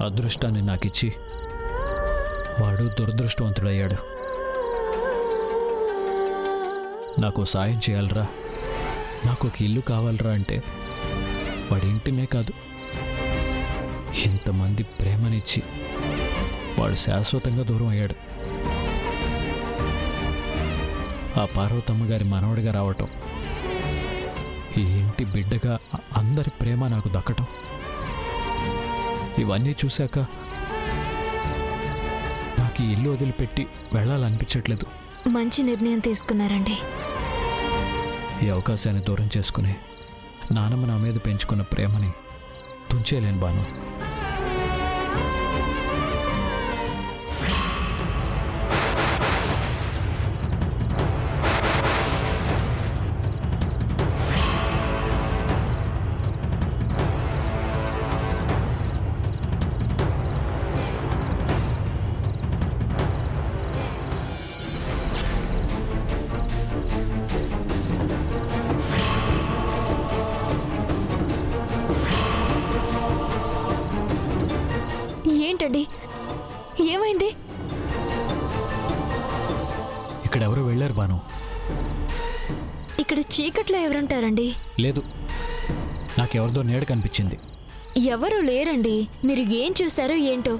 అదృష్టాన్ని నాకిచ్చి వాడు దురదృష్టవంతుడయ్యాడు. నాకు సాయం చేయాలరా, నాకు ఒక ఇల్లు కావాలరా అంటే వాడి ఇంటినే కాదు, ఇంతమంది ప్రేమనిచ్చి వాడు శాశ్వతంగా దూరం అయ్యాడు. ఆ పార్వతమ్మ గారి మనవడిగా రావటం, ఈ ఇంటి బిడ్డగా అందరి ప్రేమ నాకు దక్కటం, ఇవన్నీ చూశాక నాకు ఈ ఇల్లు వదిలిపెట్టి వెళ్ళాలనిపించట్లేదు. మంచి నిర్ణయం తీసుకున్నారండి. ఈ అవకాశాన్ని దూరం చేసుకుని నానమ్మ నా మీద పెంచుకున్న ప్రేమని తుంచేయలేను బాను. ఏంటండి, ఏమైంది? ఇక్కడెవరు వెళ్ళారు బాను? ఇక్కడ చీకట్లో ఎవరుంటారండి? లేదు, నాకెవరిదో నీడ కనిపించింది. ఎవరు లేరండి. మీరు ఏం చూస్తారో ఏంటో.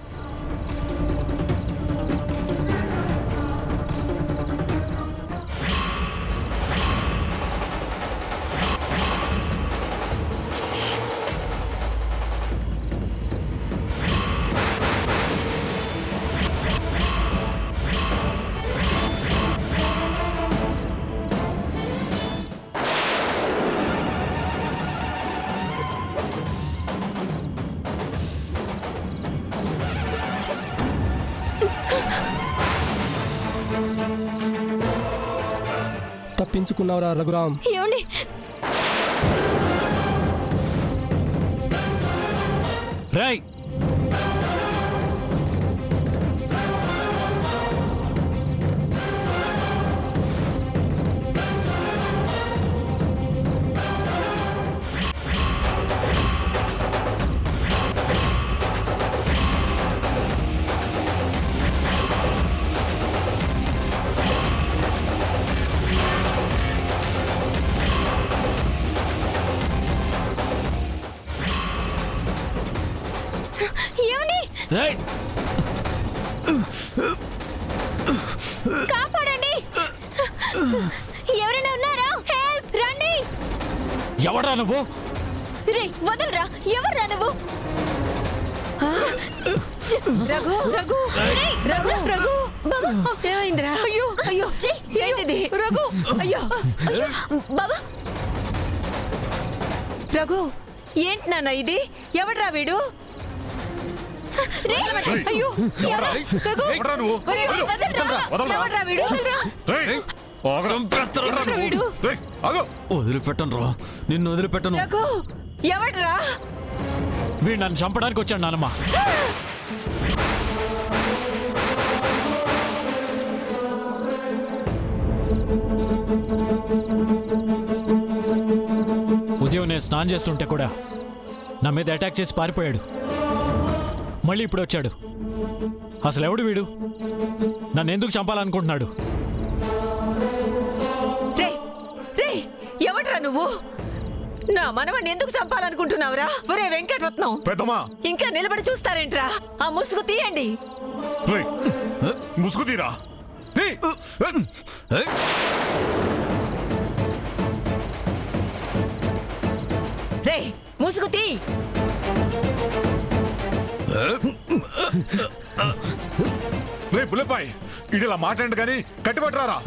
తప్పించుకున్నావురా రఘురామ్. ఏమండి, రాయ్ ఏమండి, రాయ్ కాపాడండి. ఎవరైనా ఉన్నారా? హెల్ప్, రండి. ఎవడా నువ్వు? రే వదలరా, ఎవర్రా నువ్వు? రఘు రఘు రఘు రఘు ఏమైందిరా? అయ్యో అయ్యో, ఏంటిది? రఘు, అయ్యో అయ్యో బాబా. రఘు, ఏంటి నాన్న ఇది? ఎవడ్రా వీడు? రే, అయ్యో ఎవరా? రఘు, ఒరేయ్, వదలరా. ఎవడ్రా వీడు? వదిలిపెట్టను రా, నిన్ను వదిలిపెట్టను. రఘు, ఎవడ్రా? వీడు నన్ను చంపడానికి వచ్చాడు నానమ్మ. ఉదయం నేను స్నానం చేస్తుంటే కూడా నా మీద అటాక్ చేసి పారిపోయాడు. మళ్ళీ ఇప్పుడు వచ్చాడు. అసలు ఎవడు వీడు? నన్ను ఎందుకు చంపాలనుకుంటున్నాడు? ఎవడ్రా నువ్వు? నా మనవణ్ణి ఎందుకు చంపాలనుకుంటున్నావురా? ఒరే వెంకటరత్నం, ఇంకా నిలబడి చూస్తారేంట్రా? ఆ ముసుగు తీయండి. ముసుగు తీరా. రే ముసుగు తీ. రే బుల్లెపాయ్, ఇడిలా మాట్లాడండి కానీ కట్టిపట్టరారా.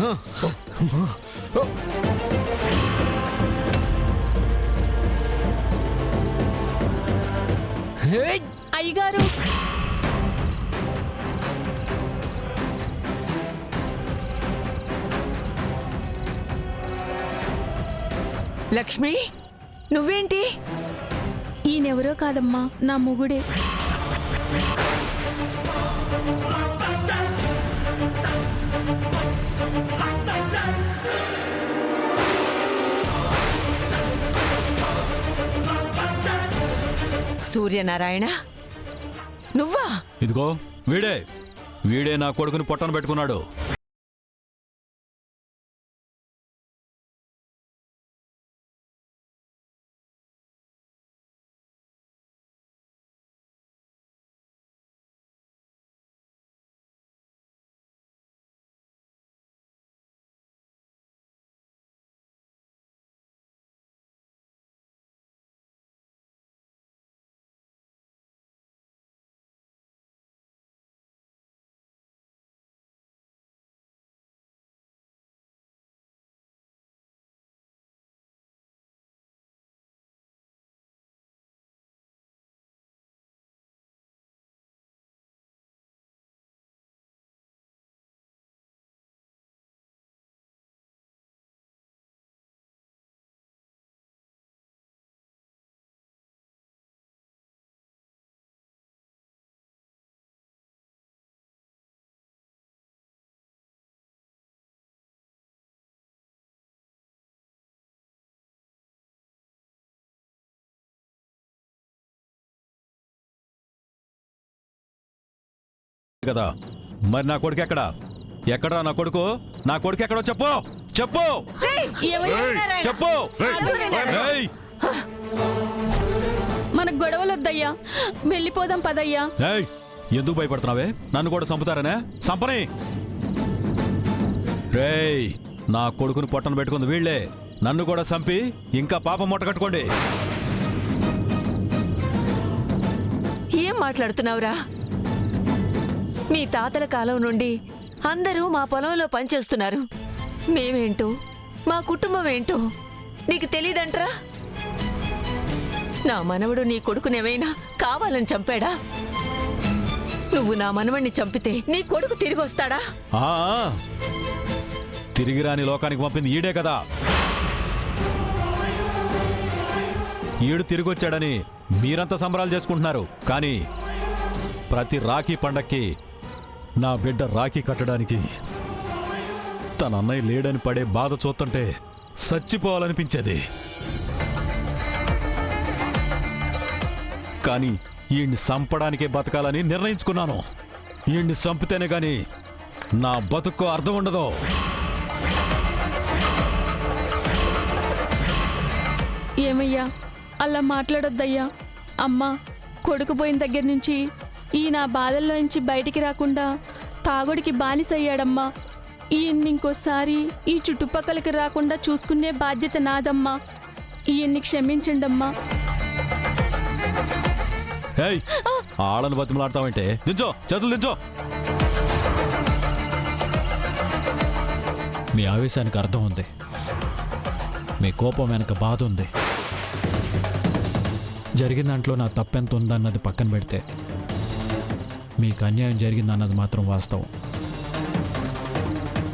అయ్యగారు, లక్ష్మి, నువ్వేంటి? ఈయనెవరో కాదమ్మా, నా మొగుడే. సూర్యనారాయణ, నువ్వా? ఇదిగో వీడే నా కొడుకుని పొట్టన పెట్టుకున్నాడు. కదా మరి నా కొడుకు ఎక్కడా నా కొడుకు ఎక్కడో చెప్పు చెప్పు. ఏయ్! మనకు గొడవలొద్దయ్యా, వెళ్ళిపోదాం పదయ్యా. ఏయ్! ఎందుకు భయపడుతున్నావే? నన్ను కూడా చంపుతారనే? చంపని. రేయ్, నా కొడుకుని పొట్టను పెట్టుకుంది వీళ్లే. నన్ను కూడా చంపి ఇంకా పాపం మూట కట్టుకోండి. ఏం మాట్లాడుతున్నావురా? మీ తాతల కాలం నుండి అందరూ మా పొలంలో పనిచేస్తున్నారు. మేమేంటో, మా కుటుంబం ఏంటో నీకు తెలీదంట్రా? నా మనవడు నీ కొడుకునేమైనా కావాలని చంపాడా? నువ్వు నా మనవణ్ణి చంపితే నీ కొడుకు తిరిగి వస్తాడా? తిరిగి రాని లోకానికి పంపింది ఈడే కదా. ఈడు తిరిగొచ్చాడని మీరంతా సంబరాలు చేసుకుంటున్నారు. కానీ ప్రతి రాఖీ పండక్కి నా బిడ్డ రాఖీ కట్టడానికి తన అన్నయ్య లేడని పడే బాధ చూస్తుంటే చచ్చిపోవాలనిపించేది. కానీ ఈయన్ని చంపడానికే బతకాలని నిర్ణయించుకున్నాను. ఈయన్ని చంపితేనే గాని నా బతుకు అర్థం ఉండదు. ఏమయ్యా అలా మాట్లాడొద్దయ్యా. అమ్మా, కొడుకు పోయిన దగ్గర నుంచి ఈ నా బాధల్లో నుంచి బయటికి రాకుండా తాగుడికి బానిసయ్యాడమ్మా. ఈయన్ని ఇంకోసారి ఈ చుట్టుపక్కలకి రాకుండా చూసుకునే బాధ్యత నాదమ్మా. ఈయన్ని క్షమించండమ్మా. ఏయ్, ఆళ్ళను బతిమలాడతావంటే దించో, చేతులు దించో. మీ ఆవేశానికి అర్థం ఉంది, మీ కోపం వెనక బాధ ఉంది. జరిగిన దాంట్లో నా తప్పెంత ఉందన్నది పక్కన పెడితే మీకు అన్యాయం జరిగిందన్నది మాత్రం వాస్తవం.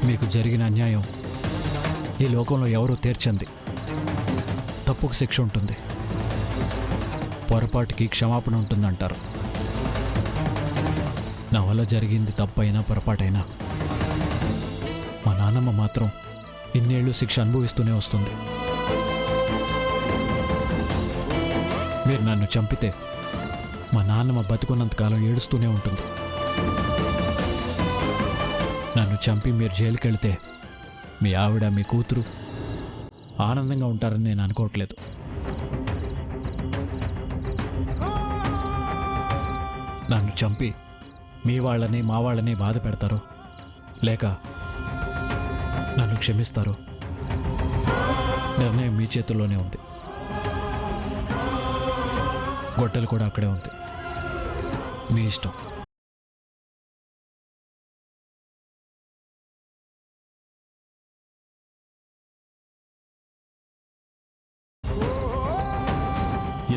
మీకు జరిగిన అన్యాయం ఈ లోకంలో ఎవరూ తీర్చంది. తప్పుకు శిక్ష ఉంటుంది, పొరపాటుకి క్షమాపణ ఉంటుందంటారు. నా వల్ల జరిగింది తప్పైనా పొరపాటైనా మా నాన్నమ్మ మాత్రం ఇన్నేళ్ళు శిక్ష అనుభవిస్తూనే వస్తుంది. మీరు నన్ను చంపితే మా నాన్నమ్మ బతుకున్నంతకాలం ఏడుస్తూనే ఉంటుంది. నన్ను చంపి మీరు జైలుకి వెళితే మీ ఆవిడ, మీ కూతురు ఆనందంగా ఉంటారని నేను అనుకోవట్లేదు. నన్ను చంపి మీ వాళ్ళని, మా వాళ్ళని బాధ పెడతారో లేక నన్ను క్షమిస్తారో నిర్ణయం మీ చేతుల్లోనే ఉంది. గొడ్డలు కూడా అక్కడే ఉంది, మీ ఇష్టం.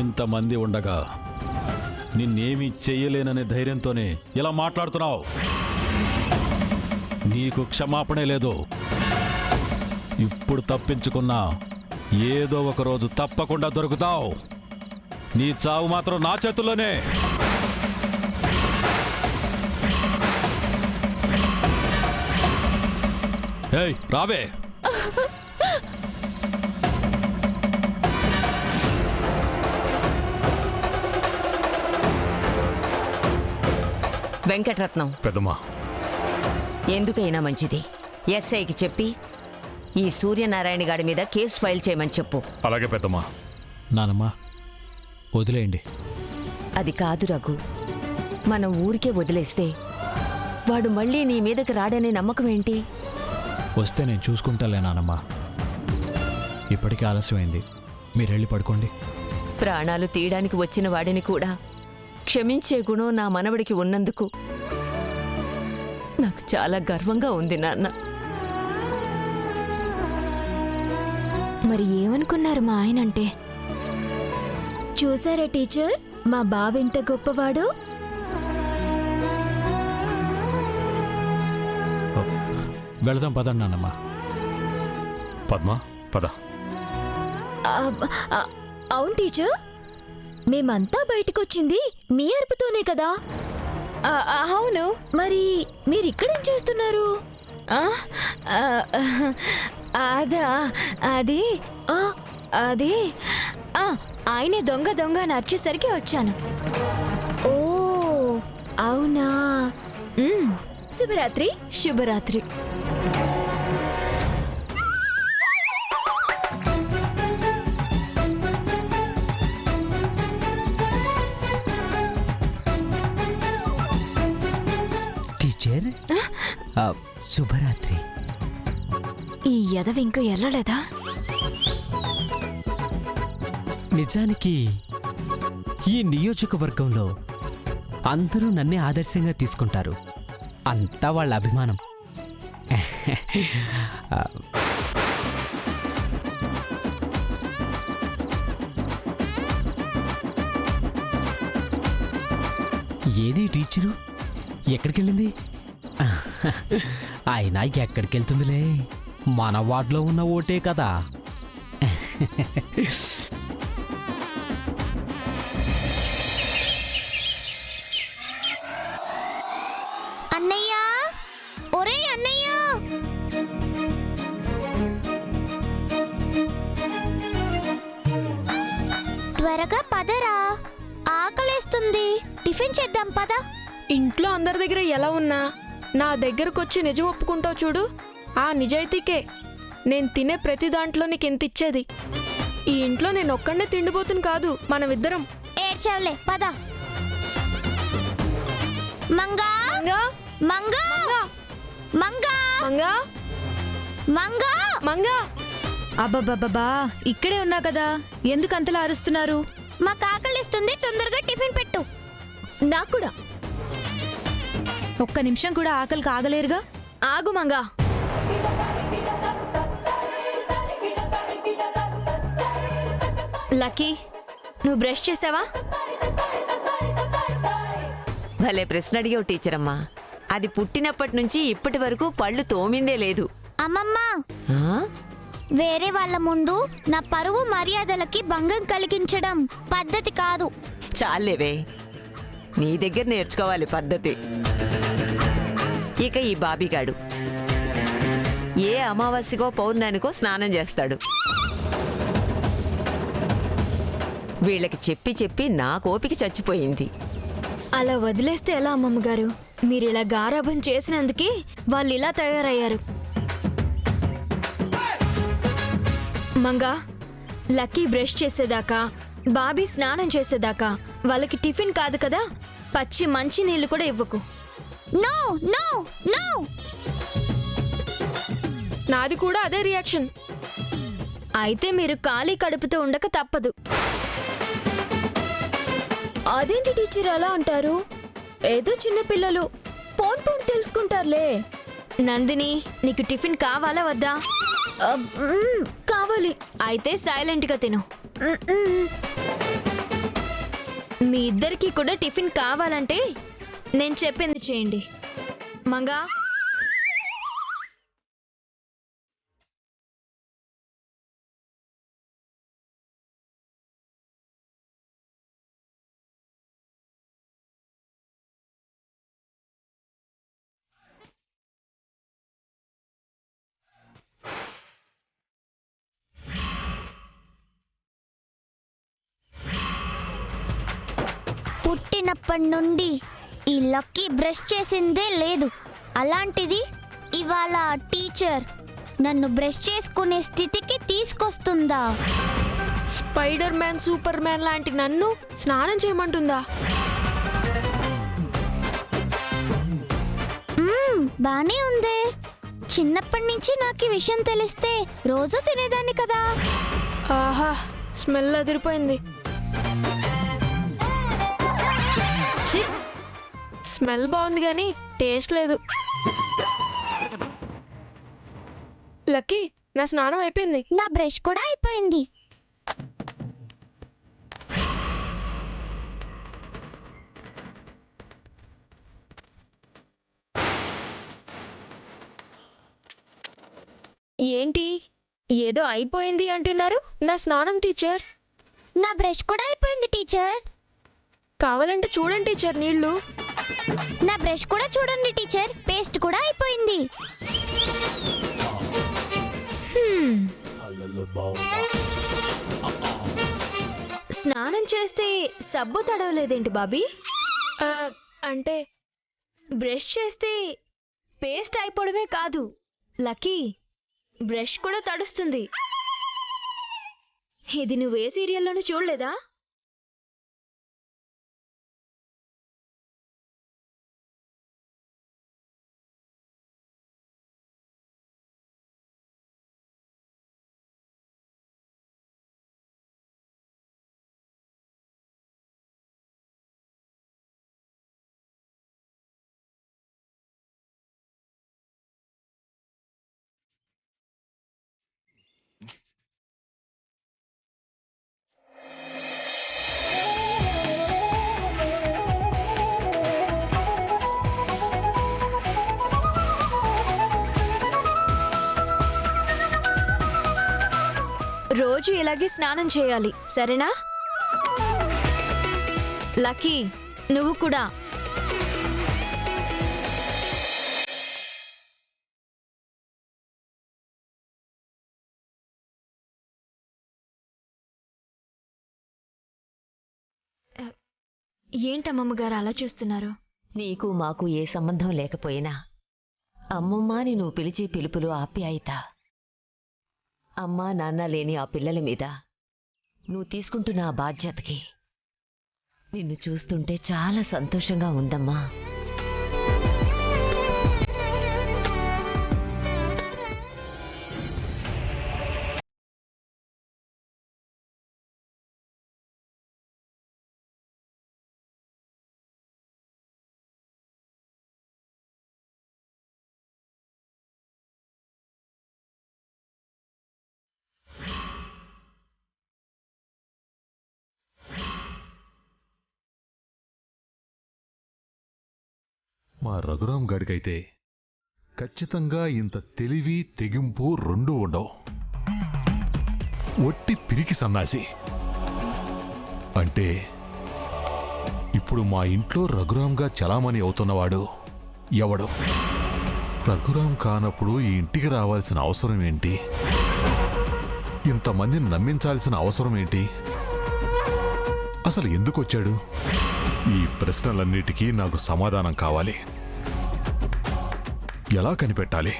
ఇంతమంది ఉండగా నిన్నేమీ చెయ్యలేననే ధైర్యంతోనే ఇలా మాట్లాడుతున్నావు. నీకు క్షమాపణే లేదు. ఇప్పుడు తప్పించుకున్నా ఏదో ఒక రోజు తప్పకుండా దొరుకుతావు. నీ చావు మాత్రం నా చేతుల్లోనే. ఏయ్, రావే. వెంకటరత్నం, పెద్దమ్మా. ఎందుకైనా మంచిది ఎస్ఐకి చెప్పి ఈ సూర్యనారాయణ గారి మీద కేసు ఫైల్ చేయమని చెప్పు. అలాగే పెద్దమ్మా. నానమ్మా వదిలేయండి. అది కాదు రఘు, మనం ఊరికే వదిలేస్తే వాడు మళ్ళీ నీ మీదకి రాడనే నమ్మకం ఏంటి? వస్తే నేను చూసుకుంటాలే నానమ్మా. ఇప్పటికే ఆలస్యమైంది, మీరెళ్ళి పడుకోండి. ప్రాణాలు తీయడానికి వచ్చిన వాడిని కూడా క్షమించే గుణం నా మనవడికి ఉన్నందుకు నాకు చాలా గర్వంగా ఉంది నాన్న. మరి ఏమనుకున్నారు మా ఆయన అంటే? చూసారా టీచర్, మా బావ ఎంత గొప్పవాడు. వెళదాం పదండి నానమ్మా. పద్మా పద. అవును టీచర్, మేమంతా బయటకొచ్చింది మీ అరుపుతోనే కదా. అవును, మరి మీరిక్కడేం చేస్తున్నారు? అదా అది అది ఆయనే దొంగ దొంగ అని అరిచేసరికి వచ్చాను. ఓ అవునా. శుభరాత్రి. శుభరాత్రి. టీచర్ శుభరాత్రి. ఈ ఎదవ ఇంకా ఎల్లలేదా? నిజానికి ఈ నియోజకవర్గంలో అందరూ నన్నే ఆదర్శంగా తీసుకుంటారు. అంతా వాళ్ళ అభిమానం. ఏది టీచరు ఎక్కడికెళ్ళింది? ఆయన ఎక్కడికెళ్తుందిలే, మన వార్డులో ఉన్న ఓటే కదా. అన్నయ్య, ఒరే అన్నయ్య, త్వరగా పదరా, ఆకలేస్తుంది. టిఫిన్ చేద్దాం పద. ఇంట్లో అందరి దగ్గర ఎలా ఉన్నా నా దగ్గరకొచ్చి నిజం ఒప్పుకుంటావు చూడు, ఆ నిజాయితీకే నేను తినే ప్రతి దాంట్లో నీకెంత ఇచ్చేది. ఈ ఇంట్లో నేను ఒక్కడే తిండిపోతుని కాదు, మనమిద్దరం. ఏడ్చావులే పద. మంగా మంగా మంగా మంగా మంగా మంగా. అబ్బబ్బబ్బా, ఇక్కడే ఉన్నా కదా, ఎందుకు అంతలా అరుస్తున్నారు? మాకు ఆకలిస్తుంది, తొందరగా టిఫిన్ పెట్టు. నాకు కూడా. ఒక్క నిమిషం కూడా ఆకలికి ఆగలేరుగా. ఆగు మంగా. లక్కీ, నువ్వు బ్రష్ చేసావా? భలే ప్రశ్న అడిగావు టీచర్ అమ్మా. అది పుట్టినప్పటి నుంచి ఇప్పటి వరకు పళ్ళు తోమిందే లేదు. అమ్మమ్మ, ఆ? వేరే వాళ్ళ ముందు నా పరువు మర్యాదలకి భంగం కలిగించడం పద్ధతి కాదు. చాలేవే, నీ దగ్గర నేర్చుకోవాలి పద్ధతి. ఇక ఈ బాబిగాడు ఏ అమావాస్యకో పౌర్ణానికో స్నానం చేస్తాడు. వీళ్ళకి చెప్పి చెప్పి నా కోపిక చచ్చిపోయింది. అలా వదిలేస్తే ఎలా అమ్మమ్మ గారు? మీరు ఇలా గారాబం చేసినందుకే వాళ్ళు ఇలా తయారయ్యారు. మంగా, లక్కీ బ్రష్ చేసేదాకా, బాబీ స్నానం చేసేదాకా వాళ్ళకి టిఫిన్ కాదు కదా, పచ్చి మంచి నీళ్ళు కూడా ఇవ్వకు. No no no. నాది కూడా అదే రియాక్షన్. అయితే మీరు ఖాళీ కడుపుతో ఉండక తప్పదు. అదేంటి టీచర్ అలా అంటారు? ఏదో చిన్న పిల్లలు పోన్ పోన్ తెలుసుకుంటారులే. నందిని, నీకు టిఫిన్ కావాలా వద్దా? కావాలి. అయితే సైలెంట్గా తిను. మీ ఇద్దరికి కూడా టిఫిన్ కావాలంటే నేను చెప్పింది చేయండి. మంగా, పుట్టినప్పటి నుండి ఈ లక్కీ బ్రష్ చేసిందే లేదు, అలాంటిది ఇవాళ టీచర్ నన్ను బ్రష్ చేసుకునే స్థితికి తీసుకొస్తుందా? స్పైడర్ మ్యాన్, సూపర్ మ్యాన్ లాంటి నన్ను స్నానం చేయమంటుందా? బానే ఉందే. చిన్నప్పటి నుంచి నాకు ఈ విషయం తెలిస్తే రోజు తినేదాన్ని కదా. ఆహా, స్మెల్ అదిరిపోయింది. ఛీ, స్మెల్ బాగుంది కానీ టేస్ట్ లేదు. లక్కీ, నా స్నానం అయిపోయింది. నా బ్రష్ కూడా అయిపోయింది. ఏంటి ఏదో అయిపోయింది అంటున్నారు? నా స్నానం టీచర్. నా బ్రష్ కూడా అయిపోయింది టీచర్. కావాలంటే చూడండి టీచర్ నీళ్లు. నా బ్రష్ కూడా చూడండి టీచర్, పేస్ట్ కూడా అయిపోయింది. స్నానం చేస్తే సబ్బు తడవలేదేంటి బాబీ? అంటే బ్రష్ చేస్తే పేస్ట్ అయిపోవడమే కాదు లక్కీ, బ్రష్ కూడా తడుస్తుంది. ఇది నువ్వే సీరియల్లోనూ చూడలేదా? రోజు ఇలాగే స్నానం చేయాలి, సరేనా? లక్కీ, నువ్వు కూడా. ఏంటమ్మమ్మగారు అలా చూస్తున్నారు? నీకు మాకు ఏ సంబంధం లేకపోయినా అమ్మమ్మ అని నువ్వు పిలిచే పిలుపులు ఆప్యాయత. అమ్మా నాన్న లేని ఆ పిల్లల మీద నువ్వు తీసుకుంటున్న ఆ బాధ్యతకి నిన్ను చూస్తుంటే చాలా సంతోషంగా ఉందమ్మా. మా రఘురాం గాడికైతే ఖచ్చితంగా ఇంత తెలివి తెగింపు రెండూ ఉండవు. ఒట్టి పిరికి సన్నాసి. అంటే ఇప్పుడు మా ఇంట్లో రఘురాంగా చలామణి అవుతున్నవాడు ఎవడు? రఘురాం కానప్పుడు ఈ ఇంటికి రావాల్సిన అవసరం ఏంటి? ఇంతమందిని నమ్మించాల్సిన అవసరం ఏంటి? అసలు ఎందుకు వచ్చాడు? ఈ ప్రశ్నలన్నిటికీ నాకు సమాధానం కావాలి. ఎలా కనిపెట్టాలి?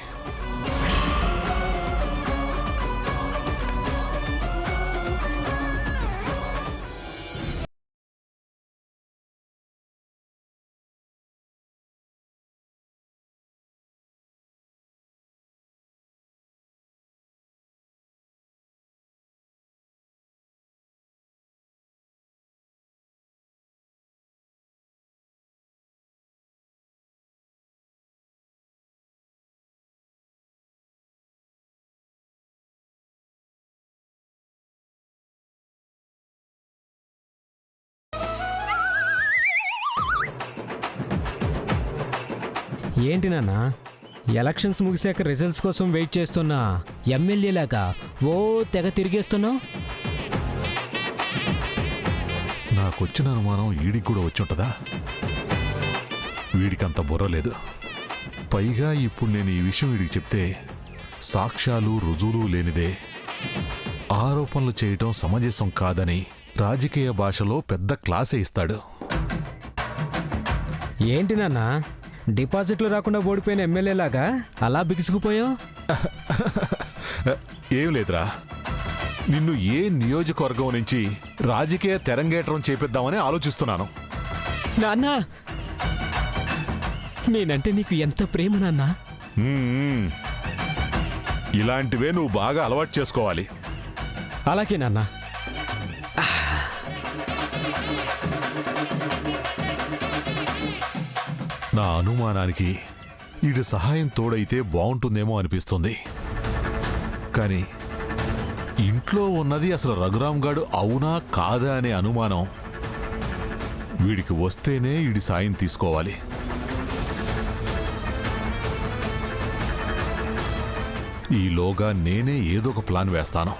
ఏంటి నాన్న, ఎలక్షన్స్ ముగిశాక రిజల్ట్స్ కోసం వెయిట్ చేస్తున్నా ఎమ్మెల్యేలాగా ఓ తెగ తిరిగేస్తున్నావు? నాకొచ్చిన అనుమానం వీడికి కూడా వచ్చుంటదా? వీడికంత బుర్ర లేదు. పైగా ఇప్పుడు నేను ఈ విషయం వీడికి చెప్తే సాక్ష్యాలు రుజువులు లేనిదే ఆరోపణలు చేయటం సమంజసం కాదని రాజకీయ భాషలో పెద్ద క్లాసే ఇస్తాడు. ఏంటి నాన్న డిపాజిట్లు రాకుండా ఓడిపోయిన ఎమ్మెల్యేలాగా అలా బిగుసుకుపోయావు? ఏం లేదురా, నిన్ను ఏ నియోజకవర్గం నుంచి రాజకీయ తెరంగేట్రం చేపిద్దామని ఆలోచిస్తున్నాను. నాన్న నేనంటే నీకు ఎంత ప్రేమ నాన్న. మ్మ్. ఇలాంటివే నువ్వు బాగా అలవాటు చేసుకోవాలి. అలాగే నాన్న. నా అనుమానానికి ఈడి సహాయం తోడైతే బాగుంటుందేమో అనిపిస్తుంది. కానీ ఇంట్లో ఉన్నది అసలు రఘురామ్ గాడు అవునా కాదా అనే అనుమానం వీడికి వస్తేనే ఈడి సాయం తీసుకోవాలి. ఈలోగా నేనే ఏదో ఒక ప్లాన్ వేస్తాను.